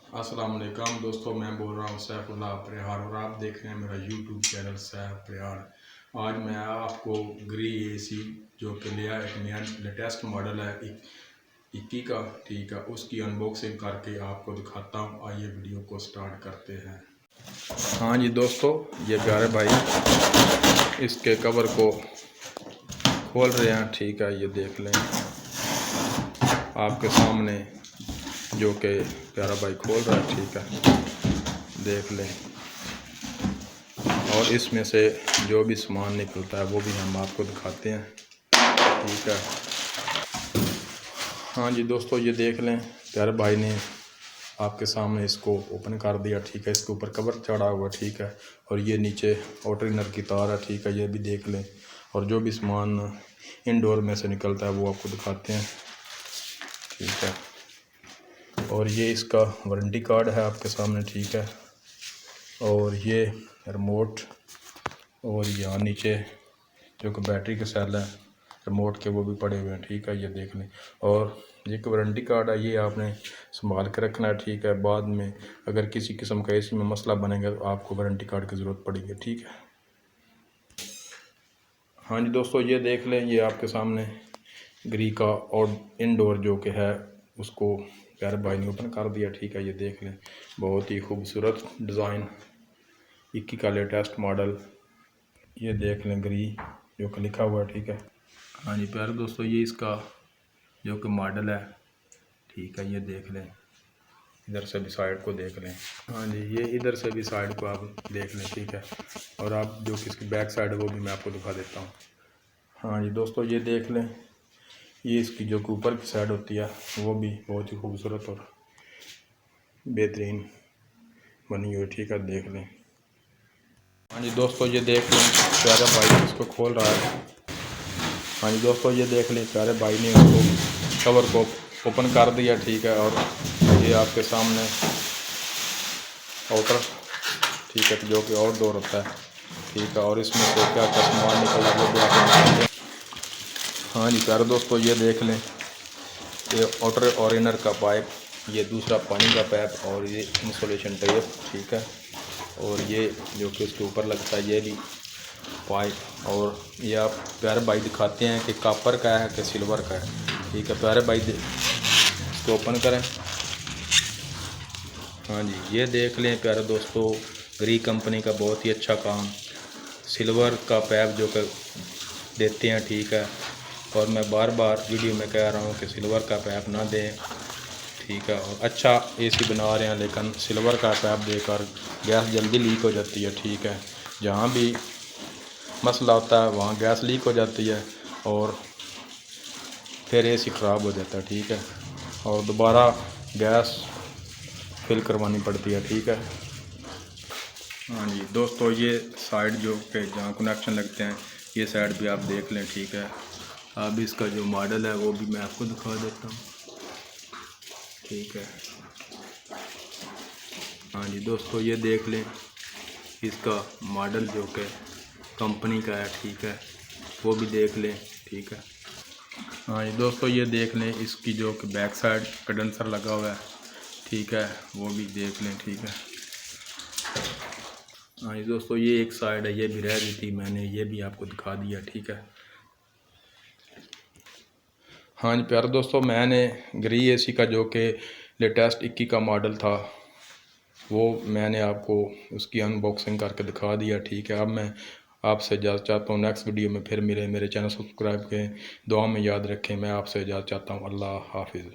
अस्सलाम वालेकुम दोस्तों, मैं बोल रहा हूँ सैफुल्लाह प्रहार और आप देख रहे हैं मेरा यूट्यूब चैनल सैफ प्रहार। आज मैं आपको ग्री एसी जो कि लिया एक नया लेटेस्ट मॉडल है 21 का, ठीक है, उसकी अनबॉक्सिंग करके आपको दिखाता हूँ। आइए वीडियो को स्टार्ट करते हैं। हाँ जी दोस्तों, ये प्यारे भाई इसके कवर को खोल रहे हैं, ठीक है, ये देख लें आपके सामने जो कि प्यारा भाई खोल रहा है, ठीक है, देख लें। और इसमें से जो भी सामान निकलता है वो भी हम आपको दिखाते हैं, ठीक है। हाँ जी दोस्तों, ये देख लें प्यारे भाई ने आपके सामने इसको ओपन कर दिया, ठीक है। इसके ऊपर कवर चढ़ा हुआ, ठीक है, और ये नीचे आउटर इनर की तार है, ठीक है, ये भी देख लें। और जो भी सामान इनडोर में से निकलता है वो आपको दिखाते हैं, ठीक है। और ये इसका वारंटी कार्ड है आपके सामने, ठीक है। और ये रिमोट और यहाँ नीचे जो कि बैटरी के सेल है रिमोट के वो भी पड़े हुए हैं, ठीक है, ये देख लें। और ये वारंटी कार्ड है, ये आपने संभाल के रखना है, ठीक है। बाद में अगर किसी किस्म का एसी में मसला बनेगा तो आपको वारंटी कार्ड की ज़रूरत पड़ेगी, ठीक है। हाँ जी दोस्तों, ये देख लें, ये आपके सामने ग्री का और इनडोर जो कि है उसको प्यारे भाई ने ओपन कर दिया, ठीक है, ये देख लें। बहुत ही खूबसूरत डिज़ाइन 21 का लेटेस्ट मॉडल, ये देख लें ग्री जो कि लिखा हुआ है, ठीक है। हाँ जी प्यारे दोस्तों, ये इसका जो कि मॉडल है, ठीक है, ये देख लें। इधर से भी साइड को देख लें। हाँ जी, ये इधर से भी साइड को आप देख लें, ठीक है। और आप जो कि इसकी बैक साइड है वो भी मैं आपको दिखा देता हूँ। हाँ जी दोस्तों, ये देख लें, ये इसकी जो कि ऊपर की साइड होती है वो भी बहुत ही खूबसूरत और बेहतरीन बनी हुई, ठीक है, देख लें। हाँ जी दोस्तों, ये देख लें प्यारे भाई इसको खोल रहा है। हाँ जी दोस्तों, ये देख लें प्यारे भाई ने इसको कवर को ओपन कर दिया, ठीक है। और ये आपके सामने आउटर, ठीक है, जो कि आउटडोर होता है, ठीक है। और इसमें से क्या क्या सामान निकला वो भी आपको दिखाते हैं। हाँ जी प्यारे दोस्तों, ये देख लें, ये आउटर और इनर का पाइप, ये दूसरा पानी का पाइप और ये इंसुलेशन टेप, ठीक है। और ये जो कि उसके ऊपर लगता है ये भी पाइप। और ये आप प्यारे भाई दिखाते हैं कि कॉपर का है कि सिल्वर का है, ठीक है। प्यारे भाई इसको ओपन करें। हाँ जी, ये देख लें प्यारे दोस्तों, ग्री कंपनी का बहुत ही अच्छा काम, सिल्वर का पाइप जो कि देते हैं, ठीक है। और मैं बार बार वीडियो में कह रहा हूँ कि सिल्वर का पाइप ना दें, ठीक है। और अच्छा एसी बना रहे हैं लेकिन सिल्वर का पाइप देकर गैस जल्दी लीक हो जाती है, ठीक है। जहाँ भी मसला होता है वहाँ गैस लीक हो जाती है और फिर एसी ख़राब हो जाता है, ठीक है। और दोबारा गैस फिल करवानी पड़ती है, ठीक है। हाँ जी दोस्तों, ये साइड जो के जहाँ कनेक्शन लगते हैं ये साइड भी आप देख लें, ठीक है। अब इसका जो मॉडल है वो भी मैं आपको दिखा देता हूँ, ठीक है। हाँ जी दोस्तों, ये देख लें इसका मॉडल जो कि कंपनी का है, ठीक है, वो भी देख लें, ठीक है। हाँ जी दोस्तों, ये देख लें इसकी जो कि बैक साइड कंडेंसर लगा हुआ है, ठीक है, वो भी देख लें, ठीक है। हाँ जी दोस्तों, ये एक साइड है, ये भी रह गई थी, मैंने ये भी आपको दिखा दिया, ठीक है। हाँ जी प्यारे दोस्तों, मैंने ग्री एसी का जो कि लेटेस्ट 21 का मॉडल था वो मैंने आपको उसकी अनबॉक्सिंग करके दिखा दिया, ठीक है। अब मैं आपसे इजाज़त चाहता हूँ, नेक्स्ट वीडियो में फिर मेरे चैनल सब्सक्राइब करें, दुआ में याद रखें। मैं आपसे इजाज़त चाहता हूँ। अल्लाह हाफिज़।